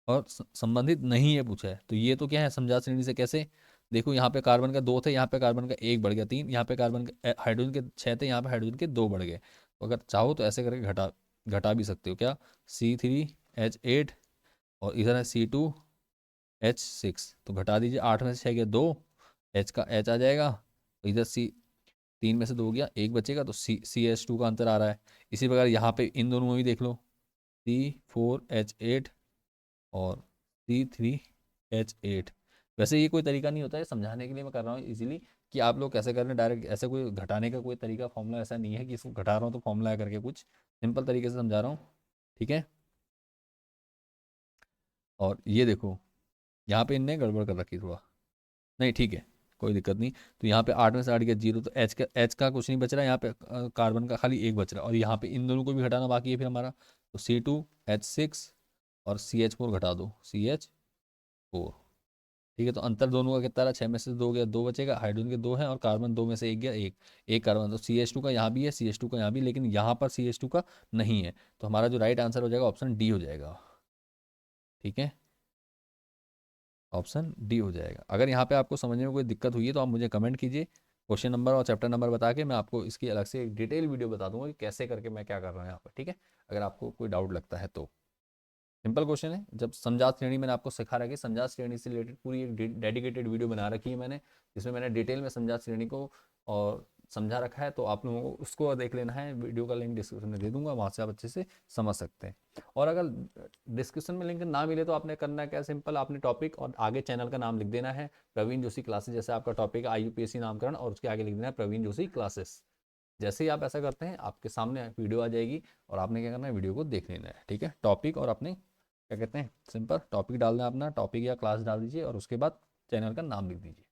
और संबंधित नहीं है पूछा है, तो ये तो क्या है, समजात श्रेणी से कैसे? देखो यहाँ पे कार्बन का 2 थे, यहाँ पे कार्बन का 1 बढ़ गया 3, यहाँ पे कार्बन के हाइड्रोजन के 6 थे, यहाँ पे हाइड्रोजन के 2 बढ़ गए। तो अगर चाहो तो ऐसे करके घटा घटा भी सकते हो। क्या? C3H8 और इधर है C2H6, तो घटा दीजिए, 8 में से 6 गया 2, H का H आ जाएगा, तो इधर तीन में से 2 गया, 1 बचेगा, तो CH2 का अंतर आ रहा है। इसी प्रकार यहाँ पे इन दोनों में भी देख लो, C4H8 और C3H8। वैसे ये कोई तरीका नहीं होता है समझाने के लिए, मैं कर रहा हूँ इजीली कि आप लोग कैसे करें डायरेक्ट। ऐसे कोई घटाने का कोई तरीका फॉर्मूला ऐसा नहीं है कि इसको घटा रहा हूँ तो फॉर्मूला करके, कुछ सिंपल तरीके से समझा रहा हूँ। ठीक है, और ये देखो यहाँ पे इनने गड़बड़ कर रखी थोड़ा, नहीं ठीक है, कोई दिक्कत नहीं। तो यहाँ पे 8 में से 8 गया 0, तो एच का कुछ नहीं बच रहा है यहाँ पे, कार्बन का खाली 1 बच रहा है, और यहाँ पे इन दोनों को भी घटाना बाकी है फिर हमारा। तो C2H6 और CH4 घटा दो, CH4। ठीक है, तो अंतर दोनों का कितना रहा? 6 में से 2 गया 2 बचेगा, हाइड्रोजन के 2 हैं और कार्बन 2 में से 1 गया 1, एक कार्बन। तो CH2 का यहाँ भी है, CH2 का यहाँ भी, लेकिन यहाँ पर CH2 का नहीं है। तो हमारा जो राइट आंसर हो जाएगा ऑप्शन डी हो जाएगा। ठीक है, ऑप्शन डी हो जाएगा। अगर यहाँ पे आपको समझने में कोई दिक्कत हुई है तो आप मुझे कमेंट कीजिए, क्वेश्चन नंबर और चैप्टर नंबर बता के मैं आपको इसकी अलग से एक डिटेल वीडियो बता दूंगा कि कैसे करके मैं क्या कर रहा हूँ यहाँ पर। ठीक है, अगर आपको कोई डाउट लगता है तो। सिंपल क्वेश्चन है। जब समजात श्रेणी मैंने आपको सिखा रखी है, समजात श्रेणी से रिलेटेड पूरी एक डेडिकेटेड वीडियो बना रखी है मैंने, जिसमें मैंने डिटेल में समजात श्रेणी को और समझा रखा है। तो आप लोगों को उसको देख लेना है, वीडियो का लिंक डिस्क्रिप्शन में दे दूंगा, वहाँ से आप अच्छे से समझ सकते हैं। और अगर डिस्क्रिप्शन में लिंक ना मिले तो आपने करना क्या, सिंपल आपने टॉपिक और आगे चैनल का नाम लिख देना है, प्रवीण जोशी क्लासेस। जैसे आपका टॉपिक है IUPAC नामकरण, और उसके आगे लिख देना है प्रवीण जोशी क्लासेस। जैसे ही आप ऐसा करते हैं आपके सामने वीडियो आ जाएगी, और आपने क्या करना है, वीडियो को देख लेना है। ठीक है, टॉपिक और अपने क्या कहते हैं, सिंपल टॉपिक डालना है, अपना टॉपिक या क्लास डाल दीजिए, और उसके बाद चैनल का नाम लिख दीजिए।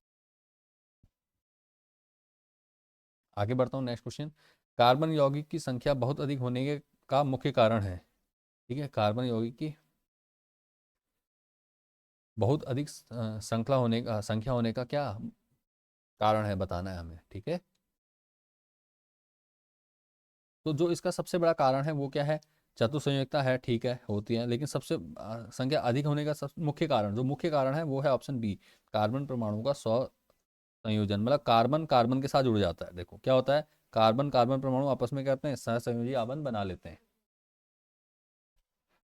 आगे बढ़ता हूँ, नेक्स्ट क्वेश्चन। कार्बन यौगिक की संख्या बहुत अधिक होने का मुख्य कारण है। ठीक है, कार्बन यौगिक की बहुत अधिक संख्या होने का क्या कारण है, बताना है हमें। ठीक है, तो जो इसका सबसे बड़ा कारण है वो क्या है? चतुसंयोजकता है। ठीक है, होती है, लेकिन सबसे संख्या अधिक होने का सब मुख्य कारण, जो मुख्य कारण है वो है ऑप्शन बी, कार्बन परमाणु का स्व संयोजन। मतलब कार्बन कार्बन के साथ जुड़ जाता है। देखो क्या होता है, कार्बन कार्बन परमाणु आपस में क्या करते हैं, सहसंयोजी आबंध बना लेते हैं।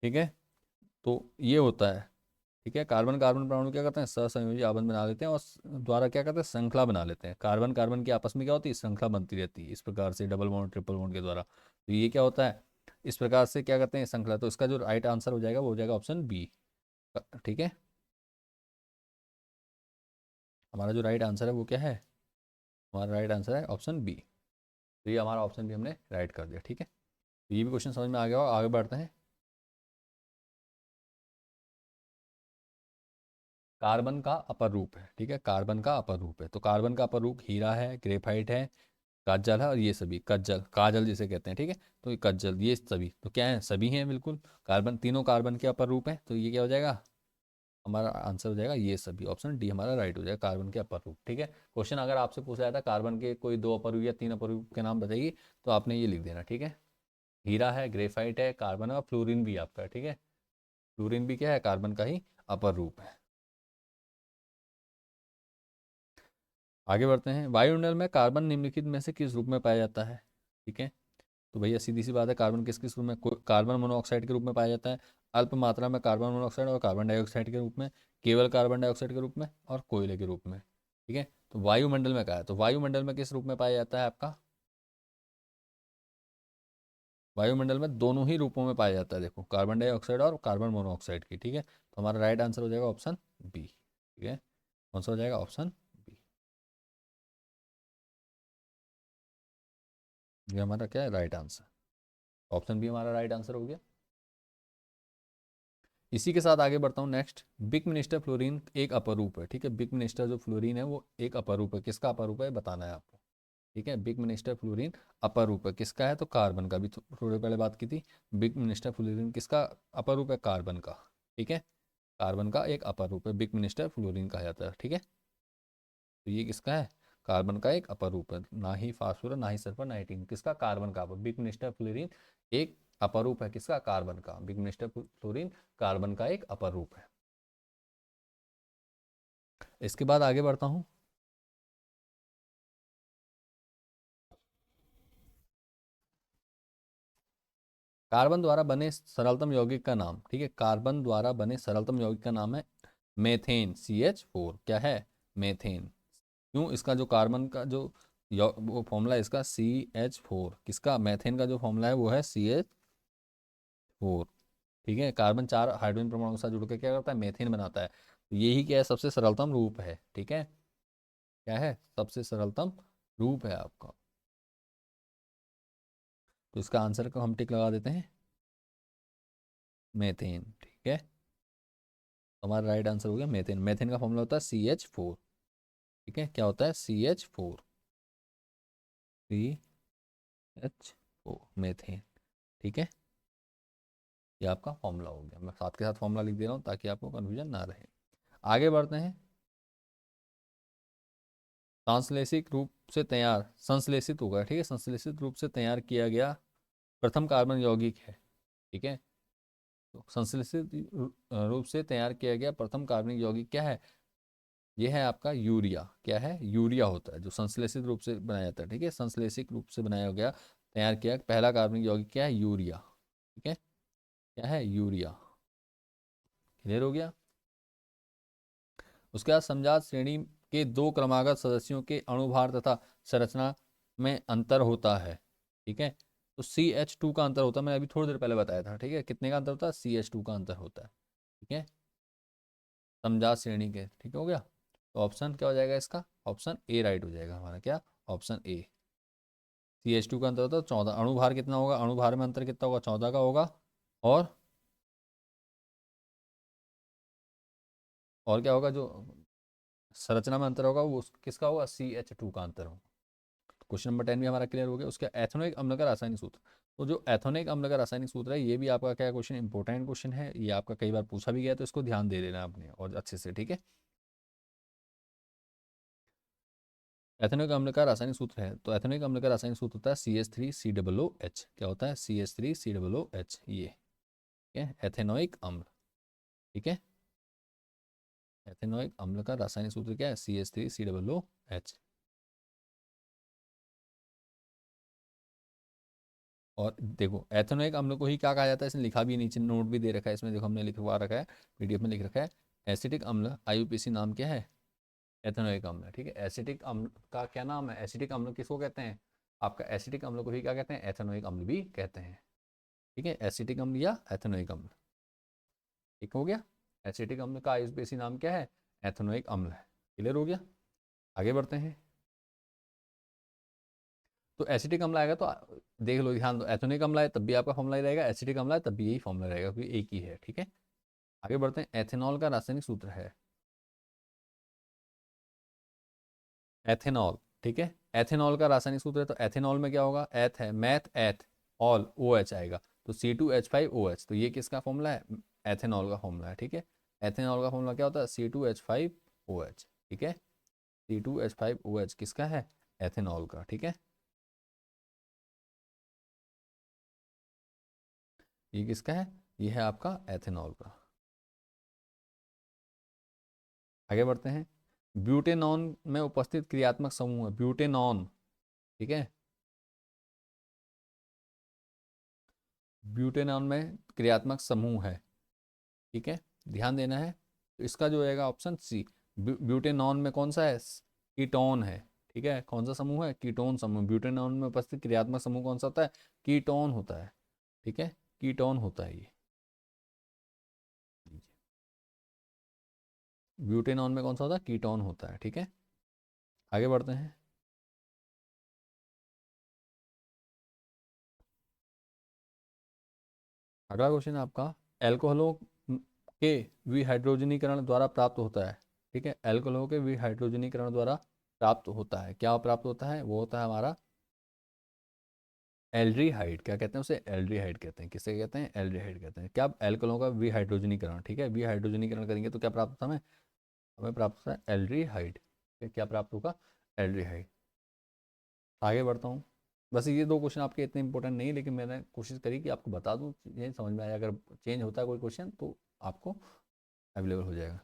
ठीक है, तो ये होता है। ठीक है, कार्बन कार्बन परमाणु क्या करते हैं, सहसंयोजी आबंध बना लेते हैं, और द्वारा क्या करते हैं, श्रृंखला बना लेते हैं। कार्बन कार्बन की आपस में क्या होती है, श्रृंखला बनती रहती है इस प्रकार से, डबल बॉन्ड ट्रिपल बॉन्ड के द्वारा। तो ये क्या होता है, इस प्रकार से क्या करते हैं, श्रृंखला। तो इसका जो राइट आंसर हो जाएगा वो हो जाएगा ऑप्शन बी। ठीक है, हमारा जो राइट आंसर है वो क्या है, हमारा राइट आंसर है ऑप्शन बी। तो ये हमारा ऑप्शन भी हमने राइट कर दिया। ठीक है, तो ये भी क्वेश्चन समझ में आ गया और आगे बढ़ते हैं। कार्बन का अपर रूप है, ठीक है, कार्बन का अपर रूप है। तो कार्बन का अपर रूप हीरा है, ग्रेफाइट है, काजल है, और ये सभी कज्जल, काजल जिसे कहते हैं। ठीक है, तो ये कज्जल, ये सभी तो क्या है, सभी हैं बिल्कुल। कार्बन, तीनों कार्बन के अपर रूप हैं, तो ये क्या हो जाएगा, हमारा आंसर हो जाएगा ये सभी। ऑप्शन डी हमारा राइट हो जाएगा, कार्बन के अपर रूप। ठीक है, क्वेश्चन अगर आपसे पूछा जाता है कार्बन के कोई दो अपर रूप या तीन अपर रूप के नाम बताइए, तो आपने ये लिख देना। ठीक है, हीरा है, ग्रेफाइट है, कार्बन है, और फ्लोरीन भी आपका है। ठीक है, फ्लोरीन भी क्या है, कार्बन का ही अपर रूप है। आगे बढ़ते हैं। वायुमंडल में कार्बन निम्नलिखित में से किस रूप में पाया जाता है। ठीक है, तो भैया सीधी सी बात है, कार्बन किस किस रूप में, कार्बन मोनोऑक्साइड के रूप में पाया जाता है, अल्प मात्रा में कार्बन मोनोऑक्साइड और कार्बन डाइऑक्साइड के रूप में, केवल कार्बन डाइऑक्साइड के रूप में, और कोयले के रूप में। ठीक है, तो वायुमंडल में कहा है, तो वायुमंडल में किस रूप में पाया जाता है आपका, वायुमंडल में दोनों ही रूपों में पाया जाता है, देखो कार्बन डाइऑक्साइड और कार्बन मोनोऑक्साइड की। ठीक है, तो हमारा राइट आंसर हो जाएगा ऑप्शन बी। ठीक है, कौन सा हो जाएगा, ऑप्शन बी। ये हमारा क्या है, राइट आंसर, ऑप्शन बी हमारा राइट आंसर हो गया। इसी के साथ आगे बढ़ता हूँ नेक्स्ट। बिग मिनिस्टर फ्लोरीन एक अपरूप है। ठीक है, बिग मिनिस्टर जो फ्लोरीन है वो एक अपरूप है, किसका अपरूप है बताना है आपको। ठीक है, बिग मिनिस्टर फ्लोरीन अपरूप है किसका है, तो कार्बन का, भी थोड़ी पहले बात की थी। बिग मिनिस्टर फ्लोरीन किसका अपरूप है, कार्बन का। ठीक है, कार्बन का एक अपरूप है, बिग मिनिस्टर फ्लोरीन कहा जाता है। ठीक है, तो ये किसका है, कार्बन का एक अपरूप है, ना ही फास्फोरस, ना ही सल्फर, ना ही टीन, किसका, कार्बन का। बिग मिनिस्टर फ्लोरीन एक अपरूप है किसका, कार्बन का। बिग मिनिस्टर फ्लोरीन कार्बन का एक अपरूप है। इसके बाद आगे बढ़ता हूँ। कार्बन द्वारा बने सरलतम यौगिक का नाम। ठीक है, कार्बन द्वारा बने सरलतम यौगिक का नाम है मेथेन, CH4। क्या है, मेथेन। क्यों, इसका जो कार्बन का जो वो फॉर्मूला है इसका CH4, किसका, मेथेन का जो फॉर्मूला है वो है CH4। ठीक है, कार्बन चार हाइड्रोजन परमाणु के साथ जुड़कर क्या करता है, मेथेन बनाता है। तो यही क्या है, सबसे सरलतम रूप है। ठीक है, क्या है, सबसे सरलतम रूप है आपका। तो इसका आंसर को हम टिक लगा देते हैं, मेथेन। ठीक है, हमारा राइट आंसर हो गया मेथेन। मेथेन का फॉर्मूला होता है CH4। ठीक है, क्या होता है, CH4, CH4, मेथेन। ठीक है, ये आपका फॉर्मूला हो गया। मैं साथ के साथ फॉर्मूला लिख दे रहा हूँ ताकि आपको कन्फ्यूजन ना रहे। आगे बढ़ते हैं। संश्लेषित रूप से तैयार, संश्लेषित होगा, ठीक है, संश्लेषित रूप से तैयार किया गया प्रथम कार्बन यौगिक है। ठीक है, तो संश्लेषित रूप से तैयार किया गया प्रथम कार्बनिक यौगिक क्या है, ये है आपका यूरिया। क्या है, यूरिया होता है जो संश्लेषित रूप से बनाया जाता है। ठीक है, संश्लेषित रूप से बनाया गया, तैयार किया पहला कार्बनिक यौगिक क्या है, यूरिया। ठीक है, क्या है, यूरिया। क्लियर हो गया। उसके बाद समजात श्रेणी के दो क्रमागत सदस्यों के अणुभार तथा संरचना में अंतर होता है। ठीक है, तो CH2 का अंतर होता है, मैंने अभी थोड़ी देर पहले बताया था। ठीक है, कितने का अंतर होता है, CH2 का अंतर होता है। ठीक है, समजात श्रेणी के, ठीक हो गया। तो ऑप्शन क्या हो जाएगा इसका, ऑप्शन ए राइट हो जाएगा हमारा, क्या, ऑप्शन ए। CH2 का अंतर होता है 14, अणुभार कितना होगा, अणुभार में अंतर कितना होगा, 14 का होगा। और और क्या होगा, जो संरचना में अंतर होगा वो किसका होगा, CH2 का अंतर होगा। क्वेश्चन नंबर 10 भी हमारा क्लियर हो गया। उसके एथेनोइक अम्ल का रासायनिक सूत्र। तो जो एथेनोइक अम्ल का रासायनिक सूत्र है, ये भी आपका क्या क्वेश्चन, इंपॉर्टेंट क्वेश्चन है, ये आपका कई बार पूछा भी गया, तो इसको ध्यान दे देना आपने और अच्छे से। ठीक है, एथेनोइक अम्ल का रासायनिक सूत्र है, तो एथेनोइक अम्ल का रासायनिक सूत्र होता है CH3COOH। क्या होता है, CH3COOH, ये ठीक है, एथेनोइक अम्ल। ठीक है, एथेनोइक अम्ल का रासायनिक सूत्र क्या है, CH3COOH। और देखो एथेनोइक अम्ल को ही क्या कहा जाता है, इसने लिखा भी है, नीचे नोट भी दे रखा है इसमें, देखो हमने लिखवा रखा है, PDF में लिख रखा है। एसिटिक अम्ल, IUPAC नाम क्या है, एथेनोइक अम्ल। ठीक है, एसिटिक अम्ल का क्या नाम है, एसिटिक अम्ल किसको कहते हैं, आपका एसिटिक अम्ल को ही क्या कहते हैं, एथेनोइक अम्ल भी कहते हैं। ठीक है, एसिटिक अम्ल या एथेनोइक अम्ल। ठीक हो गया, एसिटिक अम्ल का IUPAC नाम क्या है, एथेनोइक अम्ल है। क्लियर हो गया। आगे बढ़ते हैं। तो एसिटिक अम्ल आएगा तो देख लो, ध्यान दो, एथोनिक अम्ल है तब भी आपका फॉर्मूला ही रहेगा, एसिटिक अम्ल है तब भी यही फॉर्मूला रहेगा, क्योंकि एक ही है। ठीक है, आगे बढ़ते हैं। एथेनॉल का रासायनिक सूत्र है एथेनॉल। ठीक है, एथेनॉल का रासायनिक सूत्र है, तो एथेनॉल में क्या होगा, एथ है, मैथ एथ, ऑल ओ एच आएगा, तो C2H5OH, तो ये किसका फॉर्मूला है, एथेनॉल का फॉर्मूला है। ठीक है, एथेनॉल का फॉर्मूला क्या होता है, C2H5OH। ठीक है, C2H5OH किसका है, एथेनॉल का। ठीक है, ये किसका है, ये है आपका एथेनॉल का। आगे बढ़ते हैं। ब्यूटेनॉन में उपस्थित क्रियात्मक समूह है, ब्यूटेनॉन। ठीक है, ब्यूटेनॉन में क्रियात्मक समूह है। ठीक है, ध्यान देना है, तो इसका जो रहेगा ऑप्शन सी। ब्यूटेनॉन में कौन सा है, कीटोन है। ठीक है, कौन सा समूह है, कीटोन समूह। ब्यूटेनॉन में उपस्थित क्रियात्मक समूह कौन सा होता है, कीटोन होता है। ठीक है, कीटोन होता है ये। ब्यूटेनॉन में कौन सा होता है, कीटोन होता है। ठीक है, आगे बढ़ते हैं। अगला क्वेश्चन है आपका, एल्कोहलों के विहाइड्रोजनीकरण द्वारा प्राप्त होता है। ठीक है, एल्कोहलों के विहाइड्रोजनीकरण द्वारा प्राप्त होता है, क्या प्राप्त होता है, वो होता है हमारा एल्ड्रीहाइड। क्या कहते हैं उसे, एल्ड्रीहाइड कहते हैं। किसे कहते हैं, एल्ड्रीहाइड कहते हैं। क्या, एल्कोहलों का विहाइड्रोजनीकरण। ठीक है, विहाइड्रोजनीकरण करेंगे तो क्या प्राप्त होता है हमें, हमें प्राप्त होता है एल्ड्रीहाइड। क्या प्राप्त होगा, एल्ड्रीहाइड। आगे बढ़ता हूँ। बस ये दो क्वेश्चन आपके इतने इंपॉर्टेंट नहीं, लेकिन मैंने कोशिश करी कि आपको बता दूँ, ये समझ में आया। अगर चेंज होता है कोई क्वेश्चन तो आपको अवेलेबल हो जाएगा।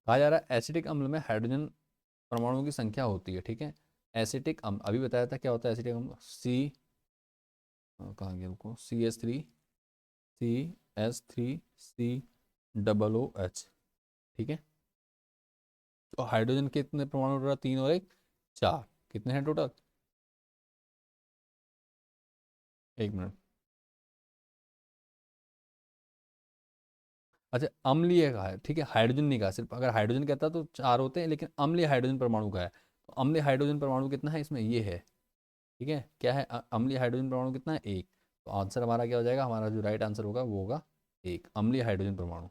कहा जा रहा है एसिटिक अम्ल में हाइड्रोजन परमाणुओं की संख्या होती है। ठीक है, एसिटिक अम्ल अभी बताया था क्या होता है एसिटिक अम्ल, कहाँ गया रुको, CH3CH3COOH। ठीक है, तो हाइड्रोजन के कितने परमाणु टोटल, 3 और 1 4, कितने हैं टोटल, 1 मिनट। अच्छा, अम्लीय का है। ठीक है, हाइड्रोजन नहीं कहा, सिर्फ अगर हाइड्रोजन कहता तो 4 होते हैं, लेकिन अम्लीय हाइड्रोजन परमाणु का है, तो अम्लीय हाइड्रोजन परमाणु कितना है इसमें, ये है। ठीक है, क्या है, अम्लीय हाइड्रोजन परमाणु कितना है, 1। तो आंसर हमारा क्या हो जाएगा, हमारा जो राइट आंसर होगा वो होगा 1, अम्लीय हाइड्रोजन परमाणु।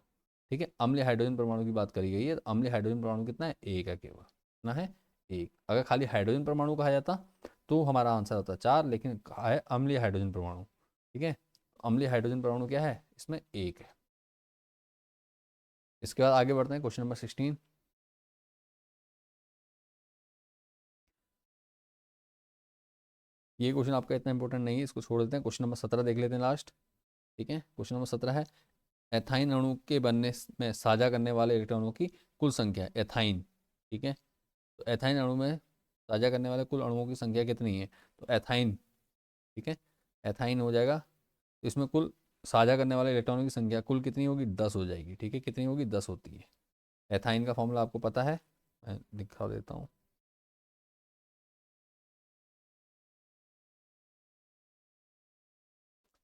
ठीक है, अम्लीय हाइड्रोजन परमाणु की बात करी गई है, तो अम्लीय हाइड्रोजन परमाणु कितना है, 1 है केवल, कितना है, 1। अगर खाली हाइड्रोजन परमाणु कहा जाता तो हमारा आंसर होता 4, लेकिन कहा है अम्लीय हाइड्रोजन परमाणु। ठीक है, अम्लीय हाइड्रोजन परमाणु क्या है, इसमें 1 है। इसके बाद आगे बढ़ते हैं, क्वेश्चन नंबर 16। ये क्वेश्चन आपका इतना इंपॉर्टेंट नहीं है, इसको छोड़ देते हैं। क्वेश्चन नंबर 17 देख लेते हैं लास्ट। ठीक है, क्वेश्चन नंबर 17 है, एथाइन अणु के बनने में साझा करने वाले इलेक्ट्रॉनों की कुल संख्या, एथाइन। ठीक है, तो एथाइन अणु में साझा करने वाले कुल अणुओं की संख्या कितनी है, तो एथाइन। ठीक है, एथाइन हो जाएगा, तो इसमें कुल साझा करने वाले इलेक्ट्रॉनों की संख्या कुल कितनी होगी, 10 हो जाएगी। ठीक है, कितनी होगी, 10 होती है। एथाइन का फॉर्मूला आपको पता है, मैं दिखा देता हूँ।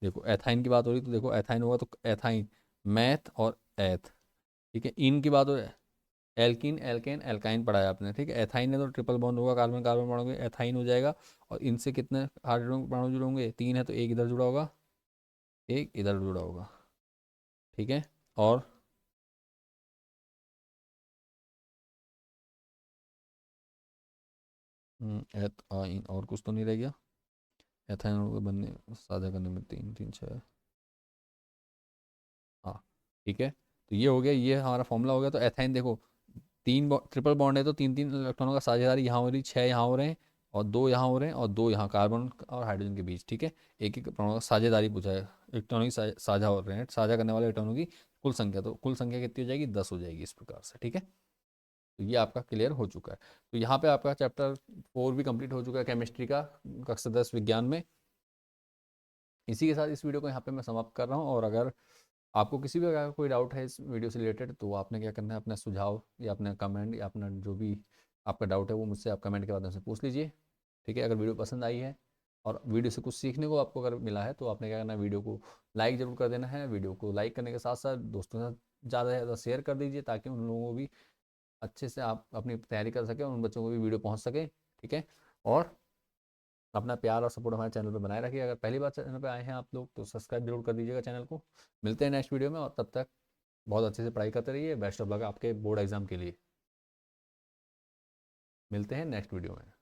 देखो, एथाइन की बात हो रही तो देखो, एथाइन होगा तो एथाइन, मैथ और एथ। ठीक है, इन की बात हो, एल्किन एल्केन एल्काइन पढ़ा है आपने। ठीक है, एथाइन है तो ट्रिपल बॉन्ड होगा, कार्बन कार्बन पढ़ोगे, एथाइन हो जाएगा। और इनसे कितने हाइड्रोजन परमाणु जुड़े होंगे, 3 है तो एक इधर जुड़ा होगा, एक इधर जुड़ा होगा। ठीक है, और एथाइन, और कुछ तो नहीं रह गया, एथाइन को बनने साझा करने में 3 3 6। हाँ, ठीक है, तो ये हो गया, ये हमारा फॉर्मूला हो गया। तो एथाइन देखो, ट्रिपल बॉन्ड है तो 3 3 इलेक्ट्रॉनों का साझेदारी यहाँ हो रही, 6 यहाँ हो रहे हैं, और 2 यहाँ हो रहे हैं, और 2 यहाँ, कार्बन और हाइड्रोजन के बीच। ठीक है, एक एक परमाणु का साझेदारी पूछा है, इलेक्ट्रॉनों की साझा हो रहे हैं, साझा करने वाले इलेक्ट्रॉनों की कुल संख्या, तो कुल संख्या कितनी हो जाएगी, 10 हो जाएगी इस प्रकार से। ठीक है, तो ये आपका क्लियर हो चुका है। तो यहाँ पे आपका चैप्टर 4 भी कंप्लीट हो चुका है, केमिस्ट्री का, कक्षा 10 विज्ञान में। इसी के साथ इस वीडियो को यहाँ पे मैं समाप्त कर रहा हूँ, और अगर आपको किसी भी प्रकार का कोई डाउट है इस वीडियो से रिलेटेड, तो आपने क्या करना है, अपना सुझाव या अपना कमेंट या अपना जो भी आपका डाउट है वो मुझसे आप कमेंट के माध्यम से पूछ लीजिए। ठीक है, अगर वीडियो पसंद आई है और वीडियो से कुछ सीखने को आपको अगर मिला है, तो आपने क्या करना है, वीडियो को लाइक ज़रूर कर देना है। वीडियो को लाइक करने के साथ साथ दोस्तों के साथ ज़्यादा से ज़्यादा शेयर कर दीजिए, ताकि उन लोगों को भी अच्छे से आप अपनी तैयारी कर सकें और उन बच्चों को भी वीडियो पहुँच सके। ठीक है, और अपना प्यार और सपोर्ट हमारे चैनल पे बनाए रखिए। अगर पहली बार चैनल पे आए हैं आप लोग तो सब्सक्राइब जरूर कर दीजिएगा चैनल को। मिलते हैं नेक्स्ट वीडियो में, और तब तक बहुत अच्छे से पढ़ाई करते रहिए। बेस्ट ऑफ लक आपके बोर्ड एग्जाम के लिए। मिलते हैं नेक्स्ट वीडियो में।